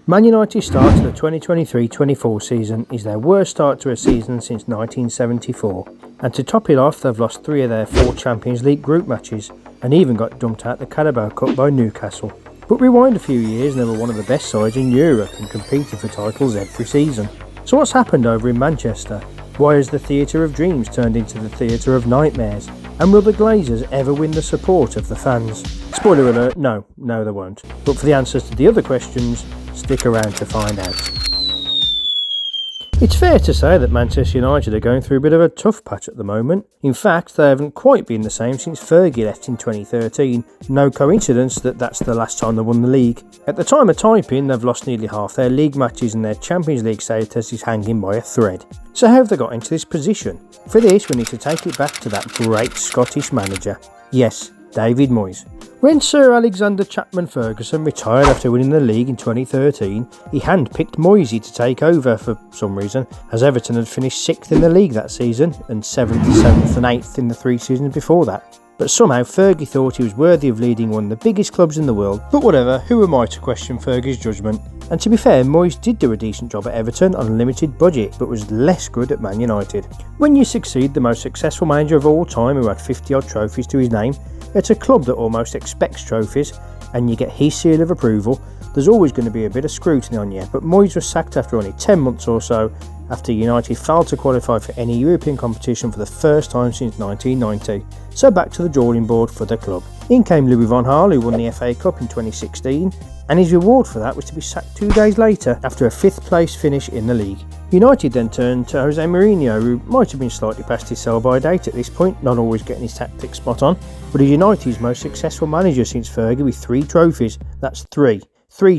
Man United's start to the 2023-24 season is their worst start to a season since 1974, and to top it off they've lost 3 of their 4 Champions League group matches and even got dumped out the Carabao Cup by Newcastle. But rewind a few years and they were one of the best sides in Europe and competed for titles every season. So what's happened over in Manchester? Why has the theatre of dreams turned into the theatre of nightmares? And will the Glazers ever win the support of the fans? Spoiler alert, no they won't. But for the answers to the other questions, stick around to find out. It's fair to say that Manchester United are going through a bit of a tough patch at the moment. In fact, they haven't quite been the same since Fergie left in 2013. No coincidence that that's the last time they won the league. At the time of typing, they've lost nearly half their league matches and their Champions League status is hanging by a thread. So how have they got into this position? For this, we need to take it back to that great Scottish manager. Yes, David Moyes. When Sir Alexander Chapman Ferguson retired after winning the league in 2013, he handpicked Moyesy to take over for some reason, as Everton had finished 6th in the league that season and 7th, 7th and 8th in the 3 seasons before that. But somehow Fergie thought he was worthy of leading one of the biggest clubs in the world. But whatever, who am I to question Fergie's judgment? And to be fair, Moyes did do a decent job at Everton on a limited budget, but was less good at Man United. When you succeed the most successful manager of all time who had 50 odd trophies to his name, at a club that almost expects trophies, and you get his seal of approval, there's always going to be a bit of scrutiny on you. But Moyes was sacked after only 10 months or so, after United failed to qualify for any European competition for the first time since 1990. So back to the drawing board for the club. In came Louis van Gaal, who won the FA Cup in 2016, and his reward for that was to be sacked 2 days later after a 5th place finish in the league. United then turned to Jose Mourinho, who might have been slightly past his sell-by date at this point, not always getting his tactics spot on, but is United's most successful manager since Fergie with 3 trophies. That's 3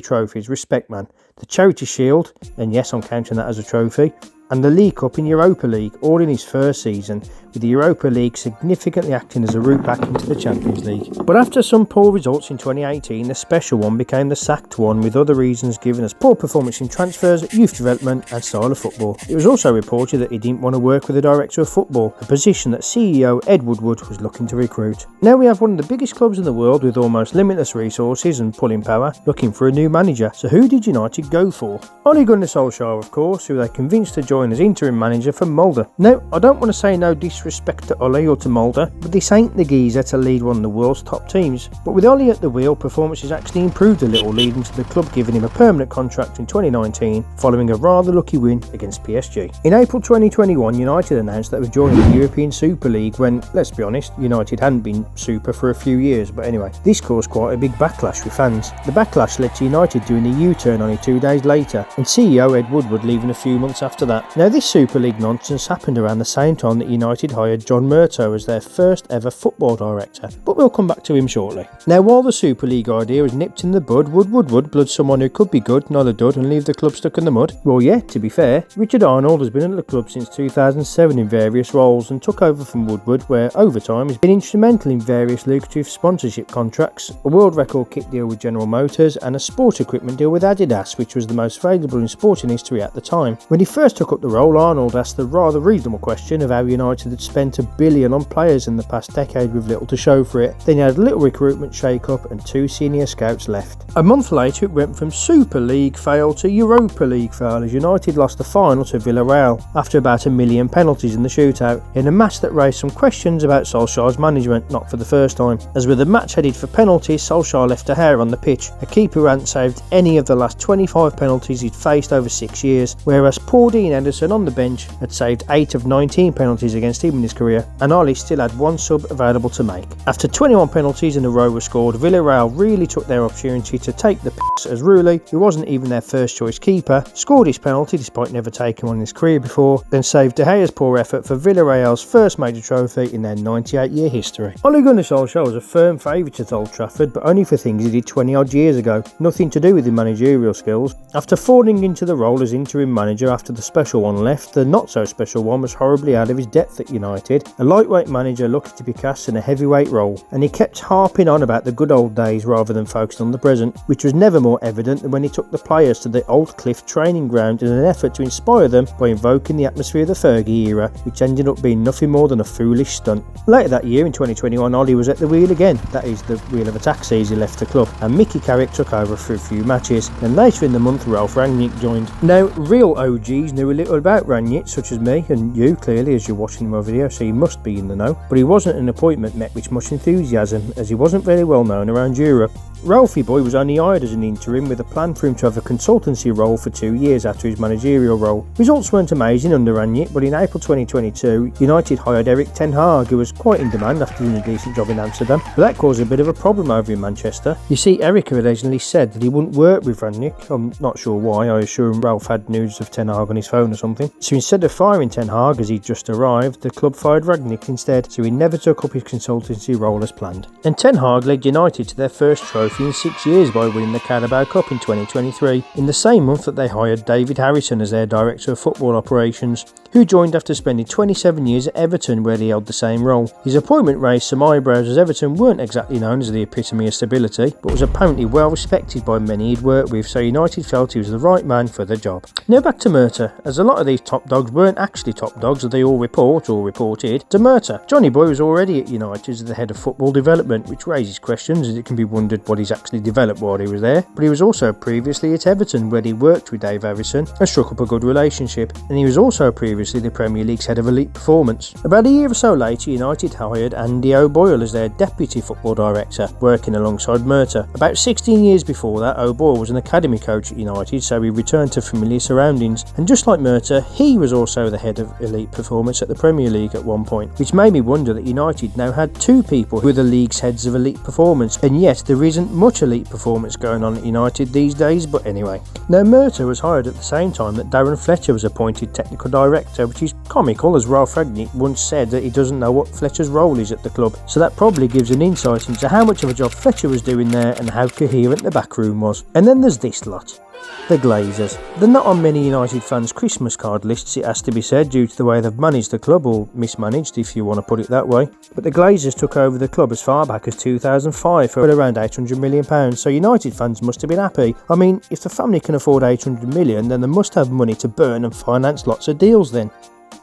trophies, respect man. The Charity Shield, and yes, I'm counting that as a trophy, and the League Cup in Europa League, all in his first season, with the Europa League significantly acting as a route back into the Champions League. But after some poor results in 2018, the special one became the sacked one, with other reasons given as poor performance in transfers, youth development and style of football. It was also reported that he didn't want to work with the director of football, a position that CEO Ed Woodward was looking to recruit. Now we have one of the biggest clubs in the world with almost limitless resources and pulling power, looking for a new manager. So who did United go for? Ole Gunnar Solskjaer, of course, who they convinced to join as interim manager for Mulder. Now, I don't want to say no disrespect to Ole or to Mulder, but this ain't the geezer to lead one of the world's top teams. But with Ole at the wheel, performance has actually improved a little, leading to the club giving him a permanent contract in 2019 following a rather lucky win against PSG. In April 2021, United announced that it was joining the European Super League when, let's be honest, United hadn't been super for a few years. But anyway, this caused quite a big backlash with fans. The backlash led to United doing a U-turn only 2 days later, and CEO Ed Woodward leaving a few months after that. Now this Super League nonsense happened around the same time that United hired John Murtough as their first ever football director, but we'll come back to him shortly. Now while the Super League idea was nipped in the bud, Would blood someone who could be good, not a dud, and leave the club stuck in the mud? Well yeah, to be fair, Richard Arnold has been at the club since 2007 in various roles and took over from Woodward, where over time has been instrumental in various lucrative sponsorship contracts, a world record kit deal with General Motors and a sport equipment deal with Adidas, which was the most favourable in sporting history at the time. When he first took up the role, Arnold asked the rather reasonable question of how United had spent $1 billion on players in the past decade with little to show for it. Then he had a little recruitment shake-up and 2 senior scouts left. A month later it went from Super League fail to Europa League fail as United lost the final to Villarreal after about 1 million penalties in the shootout, in a match that raised some questions about Solskjaer's management, not for the first time. As with the match headed for penalties, Solskjaer left a hair on the pitch, a keeper who hadn't saved any of the last 25 penalties he'd faced over 6 years, whereas Paul Dean Henderson on the bench had saved 8 of 19 penalties against him in his career, and Ollie still had 1 sub available to make. After 21 penalties in a row were scored, Villarreal really took their opportunity to take the piss as Rulli, who wasn't even their first choice keeper, scored his penalty despite never taking one in his career before, then saved De Gea's poor effort for Villarreal's first major trophy in their 98-year history. Ole Gunnar Solskjaer was a firm favourite at Old Trafford, but only for things he did 20 odd years ago, nothing to do with his managerial skills. After falling into the role as interim manager after the special special one left. The not so special one was horribly out of his depth at United, a lightweight manager looking to be cast in a heavyweight role, and he kept harping on about the good old days rather than focusing on the present, which was never more evident than when he took the players to the Old Cliff training ground in an effort to inspire them by invoking the atmosphere of the Fergie era, which ended up being nothing more than a foolish stunt. Later that year in 2021, Ollie was at the wheel again, that is the wheel of a taxi as he left the club, and Mickey Carrick took over for a few matches. Then later in the month, Ralph Rangnick joined. Now, real OGs knew a little about Rangnick, such as me and you clearly as you're watching my video, so you must be in the know, but he wasn't an appointment met with much enthusiasm as he wasn't very well known around Europe. Ralphie boy was only hired as an interim with a plan for him to have a consultancy role for 2 years after his managerial role. Results weren't amazing under Rangnick, but in April 2022, United hired Erik ten Hag, who was quite in demand after doing a decent job in Amsterdam, but that caused a bit of a problem over in Manchester. You see, Erik originally said that he wouldn't work with Rangnick. I'm not sure why, I assume Ralph had news of ten Hag on his phone or something. So instead of firing ten Hag as he'd just arrived, the club fired Rangnick instead, so he never took up his consultancy role as planned. And ten Hag led United to their first trophy in 6 years by winning the Carabao Cup in 2023, in the same month that they hired David Harrison as their Director of Football Operations, who joined after spending 27 years at Everton where he held the same role. His appointment raised some eyebrows as Everton weren't exactly known as the epitome of stability, but was apparently well respected by many he'd worked with, so United felt he was the right man for the job. Now back to Murta, as a lot of these top dogs weren't actually top dogs as they all report or reported to Murta. Johnny Boy was already at United as the head of football development, which raises questions as it can be wondered what he's actually developed while he was there, but he was also previously at Everton where he worked with Dave Harrison and struck up a good relationship, and he was also previously the Premier League's head of elite performance. About a year or so later, United hired Andy O'Boyle as their deputy football director, working alongside Murta. About 16 years before that, O'Boyle was an academy coach at United, so he returned to familiar surroundings, and just like Murta, he was also the head of elite performance at the Premier League at one point, which made me wonder that United now had two people who were the league's heads of elite performance, and yet there isn't much elite performance going on at United these days, but anyway. Now Murta was hired at the same time that Darren Fletcher was appointed technical director, which is comical as Ralph Rangnick once said that he doesn't know what Fletcher's role is at the club, so that probably gives an insight into how much of a job Fletcher was doing there and how coherent the back room was. And then there's this lot. The Glazers. They're not on many United fans' Christmas card lists, it has to be said, due to the way they've managed the club, or mismanaged if you want to put it that way. But the Glazers took over the club as far back as 2005 for around £800 million, so United fans must have been happy. I mean, if the family can afford £800 million, then they must have money to burn and finance lots of deals then.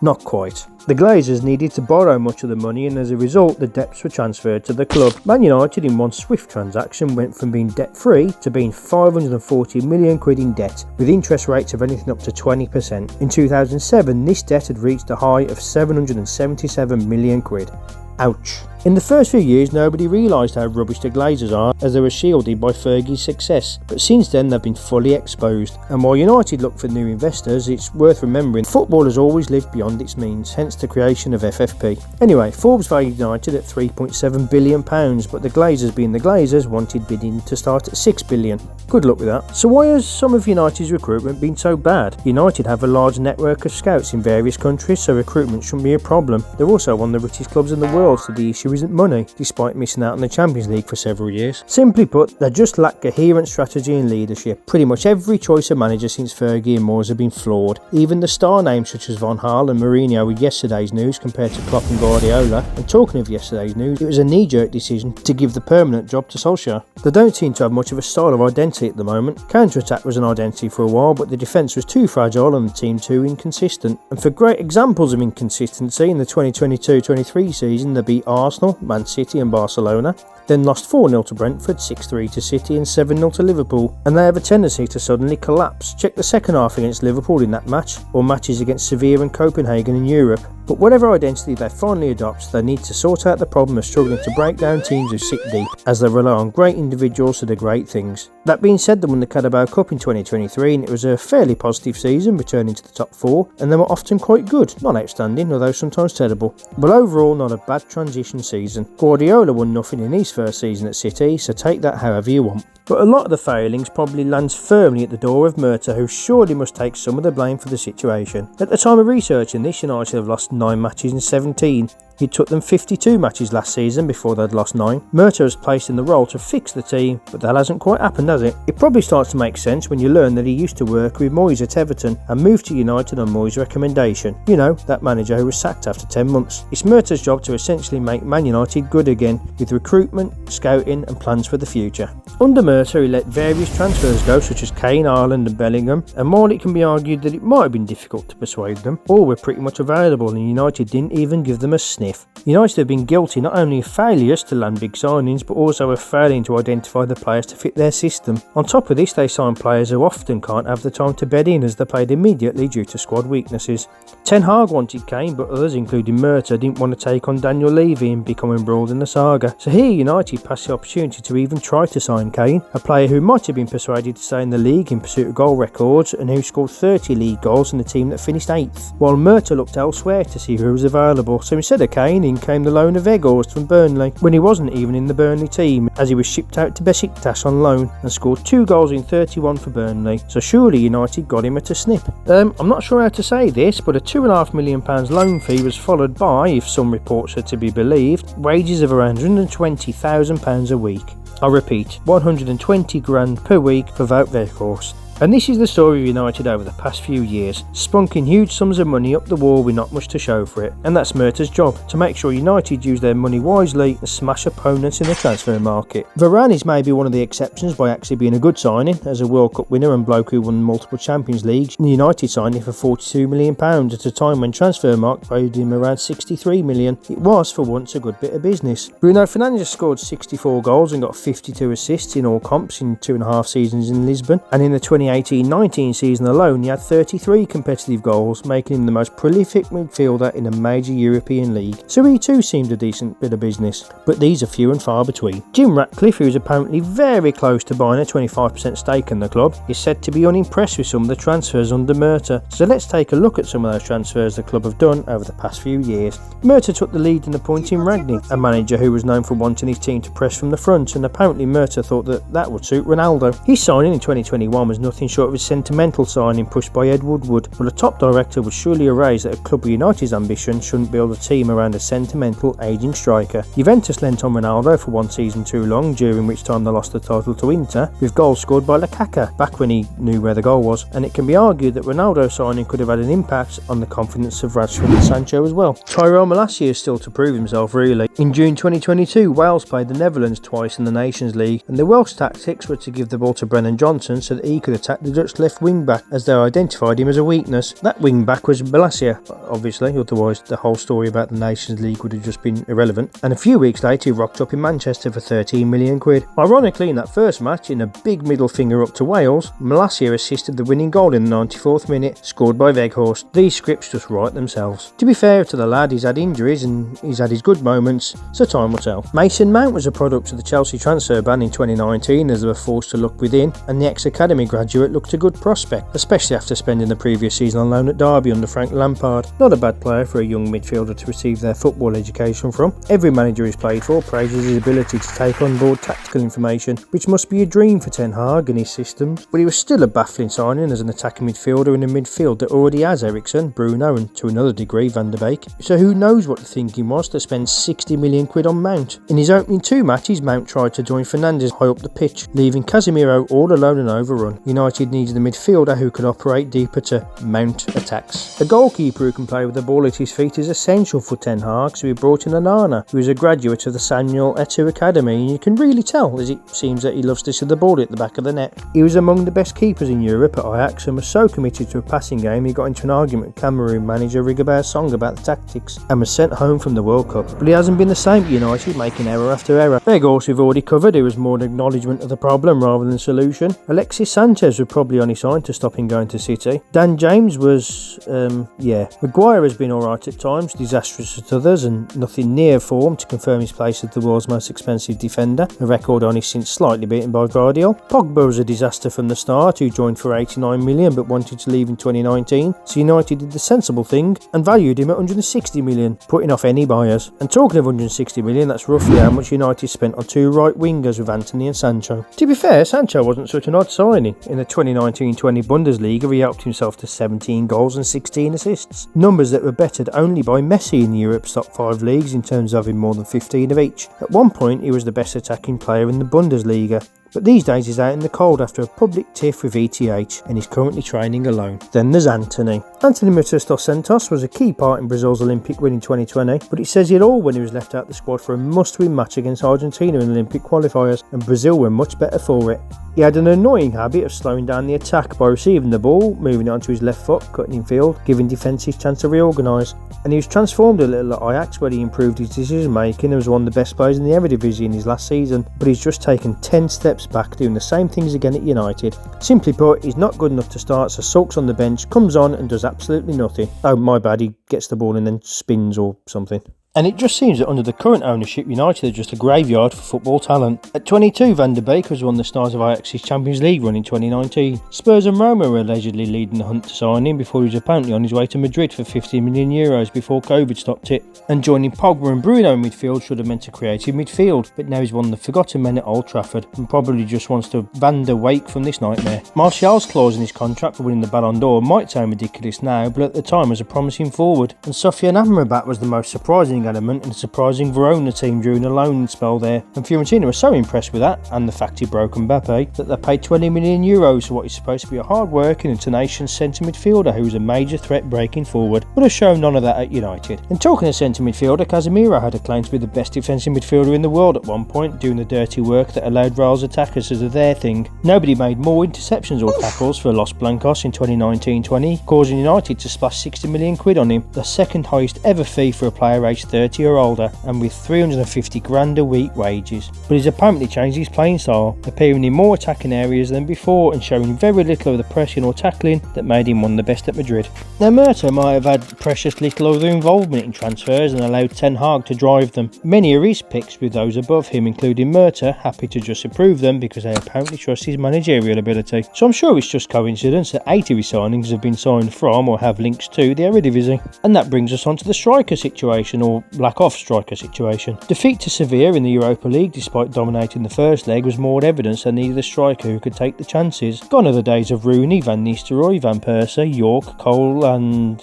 Not quite. The Glazers needed to borrow much of the money, and as a result the debts were transferred to the club. Man United in one swift transaction went from being debt free to being 540 million quid in debt, with interest rates of anything up to 20%. In 2007 this debt had reached a high of 777 million quid. Ouch. In the first few years nobody realised how rubbish the Glazers are, as they were shielded by Fergie's success, but since then they've been fully exposed, and while United look for new investors, it's worth remembering football has always lived beyond its means, hence the creation of FFP. Anyway, Forbes valued United at £3.7 billion, but the Glazers being the Glazers wanted bidding to start at £6 billion. Good luck with that. So why has some of United's recruitment been so bad? United have a large network of scouts in various countries, so recruitment shouldn't be a problem. They're also one of the richest clubs in the world, so the issue isn't money, despite missing out on the Champions League for several years. Simply put, they just lack coherent strategy and leadership. Pretty much every choice of manager since Fergie and Moyes have been flawed. Even the star names such as Van Gaal and Mourinho were yesterday's news compared to Klopp and Guardiola. And talking of yesterday's news, it was a knee-jerk decision to give the permanent job to Solskjaer. They don't seem to have much of a style of identity at the moment. Counter-attack was an identity for a while, but the defence was too fragile and the team too inconsistent. And for great examples of inconsistency, in the 2022-23 season they beat Arsenal, Man City and Barcelona, then lost 4-0 to Brentford, 6-3 to City and 7-0 to Liverpool, and they have a tendency to suddenly collapse. Check the second half against Liverpool in that match, or matches against Sevilla and Copenhagen in Europe. But whatever identity they finally adopt, they need to sort out the problem of struggling to break down teams who sit deep, as they rely on great individuals to do great things. That being said, they won the Carabao Cup in 2023 and it was a fairly positive season, returning to the top four, and they were often quite good, not outstanding, although sometimes terrible. But overall, not a bad transition season. Guardiola won nothing in his first season at City, so take that however you want. But a lot of the failings probably lands firmly at the door of Murta, who surely must take some of the blame for the situation. At the time of researching this, United have lost 9 matches in 17. It took them 52 matches last season before they'd lost 9. Murta was placed in the role to fix the team, but that hasn't quite happened, has it? It probably starts to make sense when you learn that he used to work with Moyes at Everton and moved to United on Moyes' recommendation. You know, that manager who was sacked after 10 months. It's Murta's job to essentially make Man United good again, with recruitment, scouting and plans for the future. Under Murta, he let various transfers go, such as Kane, Haaland and Bellingham, and while it can be argued that it might have been difficult to persuade them, all were pretty much available and United didn't even give them a sniff. United have been guilty not only of failures to land big signings, but also of failing to identify the players to fit their system. On top of this, they sign players who often can't have the time to bed in, as they played immediately due to squad weaknesses. Ten Hag wanted Kane, but others, including Murta, didn't want to take on Daniel Levy and become embroiled in the saga. So here United passed the opportunity to even try to sign Kane, a player who might have been persuaded to stay in the league in pursuit of goal records and who scored 30 league goals in a team that finished 8th, while Murta looked elsewhere to see who was available. So instead of Kane, in came the loan of Weghorst from Burnley, when he wasn't even in the Burnley team, as he was shipped out to Besiktas on loan and scored 2 goals in 31 for Burnley. So surely United got him at a snip. I'm not sure how to say this, but a £2.5 million loan fee was followed by, if some reports are to be believed, wages of around £120,000 a week. I repeat, 120 grand per week for Wout Weghorst. And this is the story of United over the past few years, spunking huge sums of money up the wall with not much to show for it. And that's Murta's job, to make sure United use their money wisely and smash opponents in the transfer market. Varane is maybe one of the exceptions by actually being a good signing. As a World Cup winner and bloke who won multiple Champions Leagues, United signed him for £42 million at a time when Transfermarkt valued him around £63 million. It was, for once, a good bit of business. Bruno Fernandes scored 64 goals and got 52 assists in all comps in 2.5 seasons in Lisbon, and in the 2018-19 season alone he had 33 competitive goals, making him the most prolific midfielder in a major European league. So he too seemed a decent bit of business, but these are few and far between. Jim Ratcliffe, who is apparently very close to buying a 25% stake in the club, is said to be unimpressed with some of the transfers under Murta. So let's take a look at some of those transfers the club have done over the past few years. Murta took the lead in appointing Rangnick, a manager who was known for wanting his team to press from the front, and apparently Murta thought that would suit Ronaldo. His signing in 2021 was nothing short of a sentimental signing pushed by Ed Woodward, but a top director would surely erase that a club with United's ambition shouldn't build a team around a sentimental ageing striker. Juventus lent on Ronaldo for one season too long, during which time they lost the title to Inter, with goals scored by Lukaku, back when he knew where the goal was, and it can be argued that Ronaldo's signing could have had an impact on the confidence of Rashford and Sancho as well. Tyrell Malacia is still to prove himself, really. In June 2022, Wales played the Netherlands twice in the Nations League, and the Welsh tactics were to give the ball to Brennan Johnson so that he could attack the Dutch left wing back, as they identified him as a weakness. That wing back was Malacia, obviously, otherwise the whole story about the Nations League would have just been irrelevant. And a few weeks later he rocked up in Manchester for £13 million. Ironically, in that first match, in a big middle finger up to Wales, Malacia assisted the winning goal in the 94th minute, scored by Weghorst. These scripts just write themselves. To be fair to the lad, he's had injuries and he's had his good moments, so time will tell. Mason Mount was a product of the Chelsea transfer ban in 2019, as they were forced to look within, and the ex-academy graduate looked a good prospect, especially after spending the previous season on loan at Derby under Frank Lampard. Not a bad player for a young midfielder to receive their football education from. Every manager he's played for praises his ability to take on board tactical information, which must be a dream for Ten Hag and his systems, but he was still a baffling signing as an attacking midfielder in a midfield that already has Eriksen, Bruno and to another degree Van der Beek. So who knows what the thinking was to spend £60 million on Mount. In his opening 2 matches, Mount tried to join Fernandes high up the pitch, leaving Casemiro all alone and overrun. United needed a midfielder who could operate deeper to mount attacks. A goalkeeper who can play with the ball at his feet is essential for Ten Hag, so he brought in Onana, who is a graduate of the Samuel Eto'o Academy, and you can really tell, as it seems that he loves to see the ball at the back of the net. He was among the best keepers in Europe at Ajax and was so committed to a passing game he got into an argument with Cameroon manager Rigobert Song about the tactics and was sent home from the World Cup. But he hasn't been the same at United, making error after error. Weghorst we've already covered, who was more an acknowledgement of the problem rather than solution. Alexis Sanchez would probably only sign to stop him going to City. Dan James was, Maguire has been alright at times, disastrous at others, and nothing near form to confirm his place as the world's most expensive defender, a record only since slightly beaten by Guardiola. Pogba was a disaster from the start, who joined for £89 million but wanted to leave in 2019, so United did the sensible thing and valued him at £160 million, putting off any buyers. And talking of £160 million, that's roughly how much United spent on 2 right wingers with Anthony and Sancho. To be fair, Sancho wasn't such an odd signing. In the the 2019-20 Bundesliga, he helped himself to 17 goals and 16 assists, numbers that were bettered only by Messi in Europe's top 5 leagues in terms of having more than 15 of each. At one point, he was the best attacking player in the Bundesliga, but these days he's out in the cold after a public tiff with ETH and is currently training alone. Then there's Anthony. Anthony Matos dos Santos was a key part in Brazil's Olympic win in 2020, but it says it all when he was left out the squad for a must-win match against Argentina in Olympic qualifiers, and Brazil were much better for it. He had an annoying habit of slowing down the attack by receiving the ball, moving it onto his left foot, cutting in field, giving defences chance to reorganise. And he was transformed a little at Ajax, where he improved his decision making and was one of the best players in the Eredivisie in his last season, but he's just taken 10 steps back, doing the same things again at United. Simply put, he's not good enough to start, so sulks on the bench, comes on and does absolutely nothing. Oh, my bad, he gets the ball and then spins or something. And it just seems that under the current ownership, United are just a graveyard for football talent. At 22, Van der Beek was won the start of Ajax's Champions League run in 2019. Spurs and Roma were allegedly leading the hunt to sign him before he was apparently on his way to Madrid for €50 million before Covid stopped it. And joining Pogba and Bruno in midfield should have meant a creative midfield, but now he's one of the forgotten men at Old Trafford and probably just wants to Van der Wake from this nightmare. Martial's clause in his contract for winning the Ballon d'Or might sound ridiculous now, but at the time was a promising forward. And Sofian Amrabat was the most surprising element in a surprising Verona team during a loan spell there, and Fiorentina were so impressed with that and the fact he broke Mbappe that they paid €20 million for what is supposed to be a hard-working and tenacious centre midfielder who is a major threat breaking forward, but has shown none of that at United. And talking of centre midfielder, Casemiro had a claim to be the best defensive midfielder in the world at one point, doing the dirty work that allowed Real's attackers to do their thing. Nobody made more interceptions or tackles for Los Blancos in 2019-20, causing United to splash £60 million on him, the second highest ever fee for a player aged 30 or older, and with 350 grand a week wages. But he's apparently changed his playing style, appearing in more attacking areas than before and showing very little of the pressing or tackling that made him one of the best at Madrid. Now, Murta might have had precious little other involvement in transfers and allowed Ten Hag to drive them. Many are his picks, with those above him, including Murta, happy to just approve them because they apparently trust his managerial ability. So I'm sure it's just coincidence that 8 of his signings have been signed from or have links to the Eredivisie. And that brings us on to the striker situation, or lack of striker situation. Defeat to Sevilla in the Europa League, despite dominating the first leg, was more evidence than needed a striker who could take the chances. Gone are the days of Rooney, Van Nistelrooy, Van Persie, York, Cole and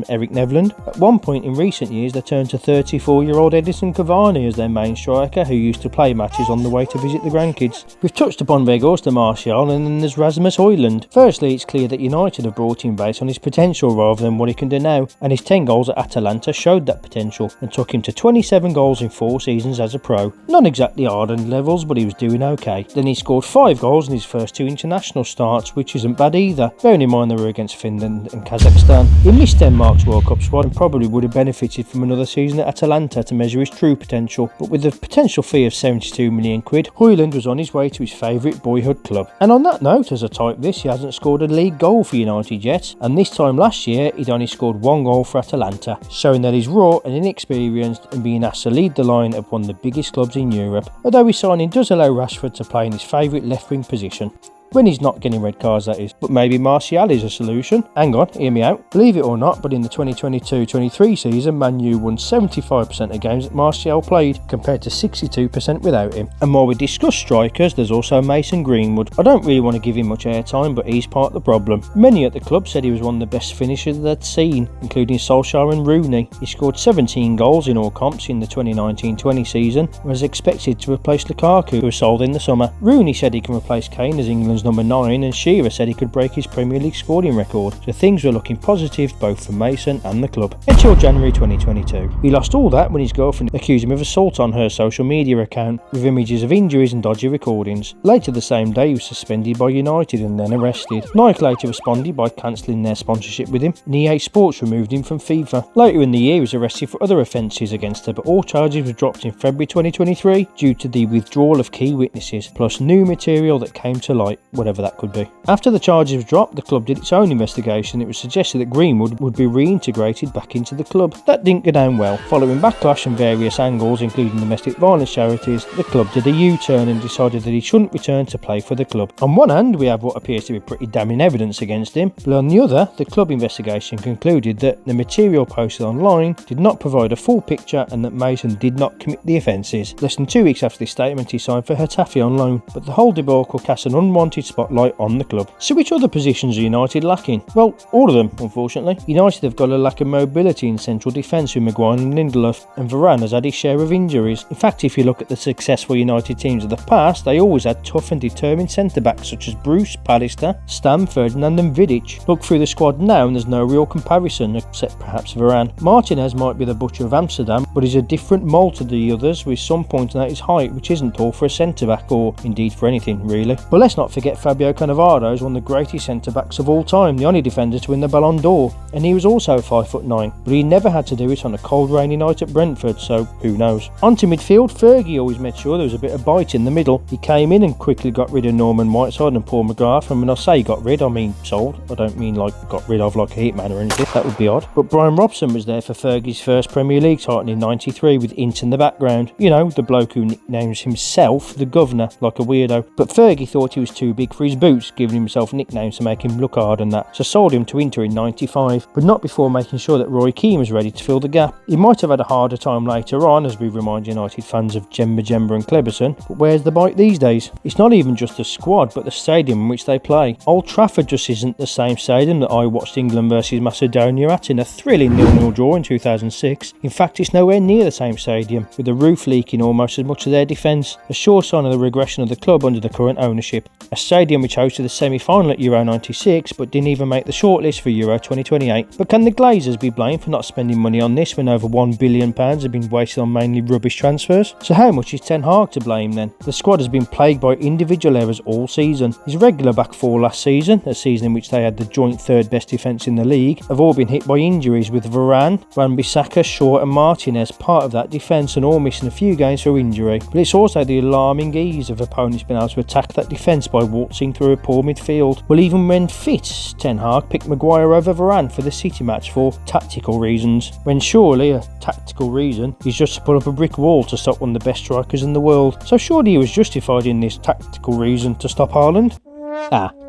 Eric Nevland. At one point in recent years they turned to 34-year-old Edison Cavani as their main striker, who used to play matches on the way to visit the grandkids. We've touched upon Weghorst and Martial, and then there's Rasmus Højlund. Firstly, it's clear that United have brought him based on his potential rather than what he can do now, and his 10 goals at Atalanta showed that potential and took him to 27 goals in 4 seasons as a pro. Not exactly Ireland levels, but he was doing okay. Then he scored 5 goals in his first 2 international starts, which isn't bad either, bearing in mind they were against Finland and Kazakhstan. He missed Denmark's World Cup squad and probably would have benefited from another season at Atalanta to measure his true potential, but with a potential fee of £72 million, Højlund was on his way to his favourite boyhood club. And on that note, as I type this, he hasn't scored a league goal for United yet, and this time last year he'd only scored 1 goal for Atalanta, showing that he's raw and inexperienced and being asked to lead the line of one of the biggest clubs in Europe, although his signing does allow Rashford to play in his favourite left-wing position. When he's not getting red cards, that is. But maybe Martial is a solution. Hang on, hear me out. Believe it or not, but in the 2022-23 season, Man U won 75% of games that Martial played, compared to 62% without him. And while we discuss strikers, there's also Mason Greenwood. I don't really want to give him much airtime, but he's part of the problem. Many at the club said he was one of the best finishers they'd seen, including Solskjaer and Rooney. He scored 17 goals in all comps in the 2019-20 season and was expected to replace Lukaku, who was sold in the summer. Rooney said he can replace Kane as England's number 9, and Shearer said he could break his Premier League scoring record, so things were looking positive both for Mason and the club. Until January 2022. He lost all that when his girlfriend accused him of assault on her social media account, with images of injuries and dodgy recordings. Later the same day he was suspended by United and then arrested. Nike later responded by cancelling their sponsorship with him, and EA Sports removed him from FIFA. Later in the year he was arrested for other offences against her, but all charges were dropped in February 2023 due to the withdrawal of key witnesses, plus new material that came to light, whatever that could be. After the charges were dropped, the club did its own investigation. It was suggested that Greenwood would be reintegrated back into the club. That didn't go down well. Following backlash from various angles, including domestic violence charities, the club did a U-turn and decided that he shouldn't return to play for the club. On one hand, we have what appears to be pretty damning evidence against him, but on the other, the club investigation concluded that the material posted online did not provide a full picture and that Mason did not commit the offences. Less than 2 weeks after this statement, he signed for Getafe on loan, but the whole debacle cast an unwanted spotlight on the club. So which other positions are United lacking? Well, all of them, unfortunately. United have got a lack of mobility in central defence with Maguire and Lindelof, and Varane has had his share of injuries. In fact, if you look at the successful United teams of the past, they always had tough and determined centre-backs such as Bruce, Pallister, Stam, Ferdinand and Vidic. Look through the squad now and there's no real comparison, except perhaps Varane. Martinez might be the butcher of Amsterdam, but he's a different mould to the others, with some pointing out his height, which isn't tall for a centre-back, or indeed for anything really. But let's not forget Fabio Cannavaro is one of the greatest centre-backs of all time, the only defender to win the Ballon d'Or, and he was also 5'9", but he never had to do it on a cold rainy night at Brentford, so who knows. Onto midfield, Fergie always made sure there was a bit of bite in the middle. He came in and quickly got rid of Norman Whiteside and Paul McGrath, and when I say got rid, I mean sold. I don't mean like got rid of like a hitman or anything, that would be odd. But Brian Robson was there for Fergie's first Premier League title in '93 with Ince in the background. You know, the bloke who nicknames himself the Governor, like a weirdo. But Fergie thought he was too big for his boots, giving himself nicknames to make him look hard and that, so sold him to Inter in '95, but not before making sure that Roy Keane was ready to fill the gap. He might have had a harder time later on, as we remind United fans of Jemba and Kleberson, but where's the bite these days? It's not even just the squad, but the stadium in which they play. Old Trafford just isn't the same stadium that I watched England versus Macedonia at in a thrilling 0-0 draw in 2006. In fact, it's nowhere near the same stadium, with the roof leaking almost as much as their defence, a sure sign of the regression of the club under the current ownership. A stadium which hosted the semi-final at Euro 96 but didn't even make the shortlist for Euro 2028. But can the Glazers be blamed for not spending money on this when over £1 billion have been wasted on mainly rubbish transfers? So how much is Ten Hag to blame then? The squad has been plagued by individual errors all season. His regular back four last season, a season in which they had the joint third best defence in the league, have all been hit by injuries, with Varane, Wan-Bissaka, Shaw and Martinez part of that defence and all missing a few games through injury. But it's also the alarming ease of opponents being able to attack that defence by waltzing through a poor midfield. Well, even when fit, Ten Hag picked Maguire over Varane for the City match for tactical reasons, when surely a tactical reason is just to put up a brick wall to stop one of the best strikers in the world. So surely he was justified in this tactical reason to stop Haaland?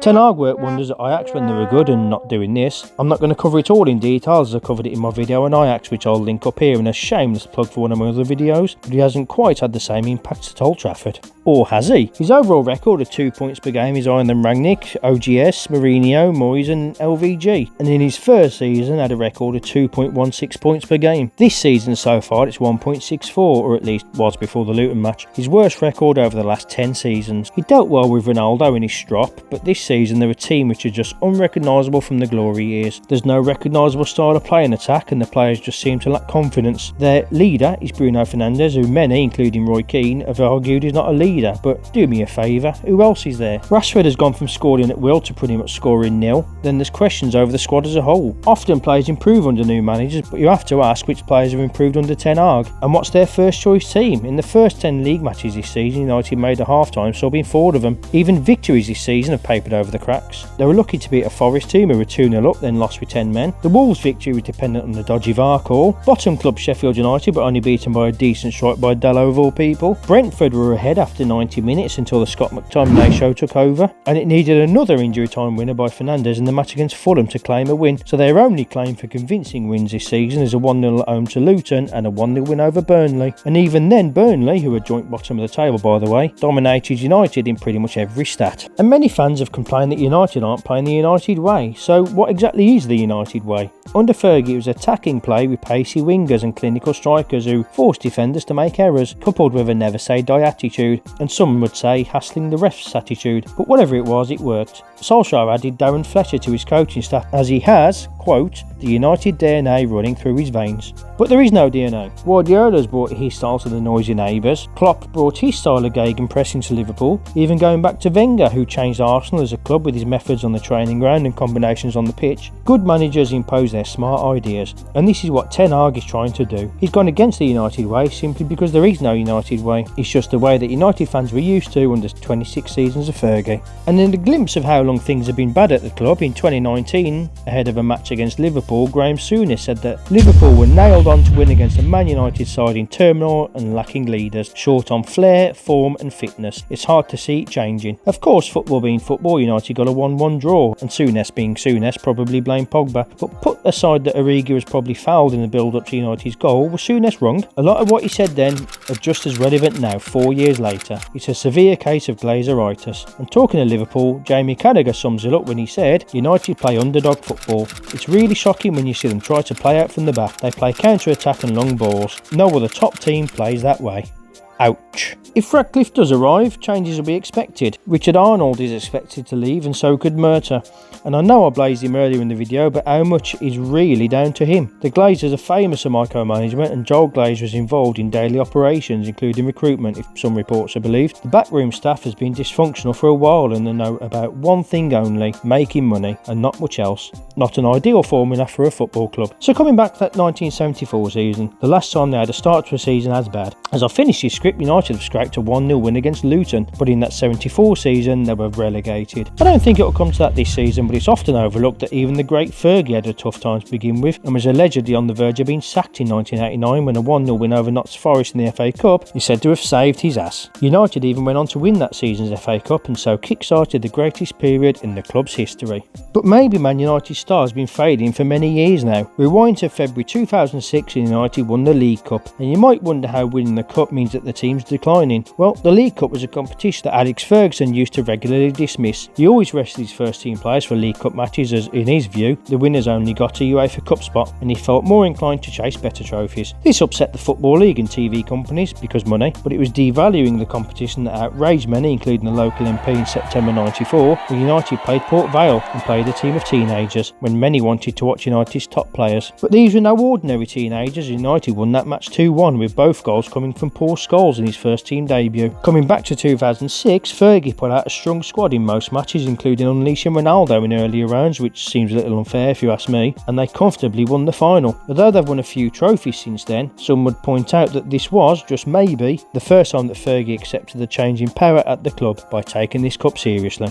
Ten Hag worked wonders at Ajax when they were good, and not doing this. I'm not going to cover it all in detail as I covered it in my video on Ajax, which I'll link up here in a shameless plug for one of my other videos, but he hasn't quite had the same impact at Old Trafford. Or has he? His overall record of 2 points per game is higher than Rangnick, OGS, Mourinho, Moyes and LVG, and in his first season had a record of 2.16 points per game. This season so far it's 1.64, or at least was before the Luton match, his worst record over the last 10 seasons. He dealt well with Ronaldo in his strop, but this season they're a team which are just unrecognisable from the glory years. There's no recognisable style of play in attack, and the players just seem to lack confidence. Their leader is Bruno Fernandes, who many, including Roy Keane, have argued is not a leader. But do me a favour, who else is there? Rashford has gone from scoring at will to pretty much scoring nil. Then there's questions over the squad as a whole. Often players improve under new managers, but you have to ask which players have improved under Ten Hag, and what's their first choice team? In the first 10 league matches this season, United made a half-time sub in 4 of them. Even victories this season have papered over the cracks. They were lucky to beat a Forest team who were 2-0 up, then lost with 10 men. The Wolves victory was dependent on the dodgy VAR call. Bottom club Sheffield United, but only beaten by a decent strike by Dallo of all people. Brentford were ahead after 90 minutes until the Scott McTominay show took over, and it needed another injury time winner by Fernandes in the match against Fulham to claim a win, so their only claim for convincing wins this season is a 1-0 at home to Luton and a 1-0 win over Burnley. And even then, Burnley, who are joint bottom of the table by the way, dominated United in pretty much every stat. And many fans have complained that United aren't playing the United way, so what exactly is the United way? Under Fergie it was attacking play with pacey wingers and clinical strikers who forced defenders to make errors, coupled with a never say die attitude, and some would say hassling the refs attitude, but whatever it was, it worked. Solskjaer added Darren Fletcher to his coaching staff as he has, quote, the United DNA running through his veins. But there is no DNA. Guardiola's brought his style to the noisy neighbours. Klopp brought his style of gegenpressing to Liverpool, even going back to Wenger, who changed Arsenal as a club with his methods on the training ground and combinations on the pitch. Good managers impose their smart ideas, and this is what Ten Hag is trying to do. He's gone against the United way simply because there is no United way. It's just the way that United fans were used to under 26 seasons of Fergie. And in a glimpse of how long things have been bad at the club, in 2019, ahead of a match against Liverpool, Graham Souness said that Liverpool were nailed on to win against a Man United side in turmoil and lacking leaders, short on flair, form and fitness. It's hard to see it changing. Of course, football being football, United got a 1-1 draw, and Souness being Souness probably blamed Pogba, but put aside that Origi has probably fouled in the build-up to United's goal, was Souness wrong? A lot of what he said then are just as relevant now, 4 years later. It's a severe case of Glazeritis. And talking of Liverpool, Jamie Carragher sums it up when he said, United play underdog football. It's really shocking when you see them try to play out from the back. They play counter-attack and long balls. No other top team plays that way. Ouch. If Radcliffe does arrive, changes will be expected. Richard Arnold is expected to leave and so could Murta. And I know I blazed him earlier in the video, but how much is really down to him? The Glazers are famous for micromanagement, and Joel Glazer is involved in daily operations, including recruitment, if some reports are believed. The backroom staff has been dysfunctional for a while and they know about one thing only, making money, and not much else. Not an ideal formula for a football club. So coming back to that 1974 season, the last time they had a start to a season as bad. As I finished this script, United have scraped a 1-0 win against Luton, but in that 74 season they were relegated. I don't think it will come to that this season, but it's often overlooked that even the great Fergie had a tough time to begin with and was allegedly on the verge of being sacked in 1989 when a 1-0 win over Notts Forest in the FA Cup is said to have saved his ass. United even went on to win that season's FA Cup and so kick-started the greatest period in the club's history. But maybe Man United's star has been fading for many years now. Rewind to February 2006 and United won the League Cup, and you might wonder how winning the Cup means that the team's declining. Well, the League Cup was a competition that Alex Ferguson used to regularly dismiss. He always rested his first team players for League Cup matches as, in his view, the winners only got a UEFA Cup spot and he felt more inclined to chase better trophies. This upset the Football League and TV companies because money, but it was devaluing the competition that outraged many, including the local MP in September 94 when United played Port Vale and played a team of teenagers when many wanted to watch United's top players. But these were no ordinary teenagers. United won that match 2-1 with both goals coming from Paul Scholes in his first team debut. Coming back to 2006, Fergie put out a strong squad in most matches, including unleashing Ronaldo in earlier rounds, which seems a little unfair if you ask me, and they comfortably won the final. Although they've won a few trophies since then, some would point out that this was, just maybe, the first time that Fergie accepted the change in power at the club by taking this cup seriously.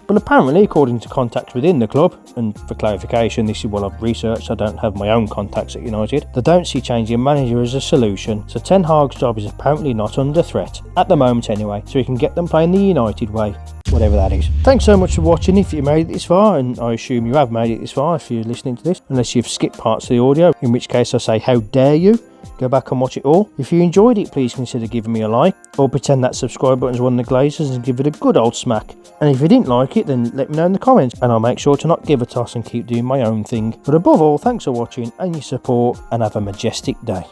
But apparently, according to contacts within the club, and for clarification, this is what I've researched, I don't have my own contacts at United, they don't see changing manager as a solution, so Ten Hag's job is apparently not under threat, at the moment anyway, so we can get them playing the United way, whatever that is. Thanks so much for watching if you made it this far, and I assume you have made it this far if you're listening to this, unless you've skipped parts of the audio, in which case I say how dare you. Go back and watch it all. If you enjoyed it, please consider giving me a like, or pretend that subscribe button's one of the Glazers and give it a good old smack. And if you didn't like it, then let me know in the comments and I'll make sure to not give a toss and keep doing my own thing. But above all, thanks for watching and your support, and have a majestic day.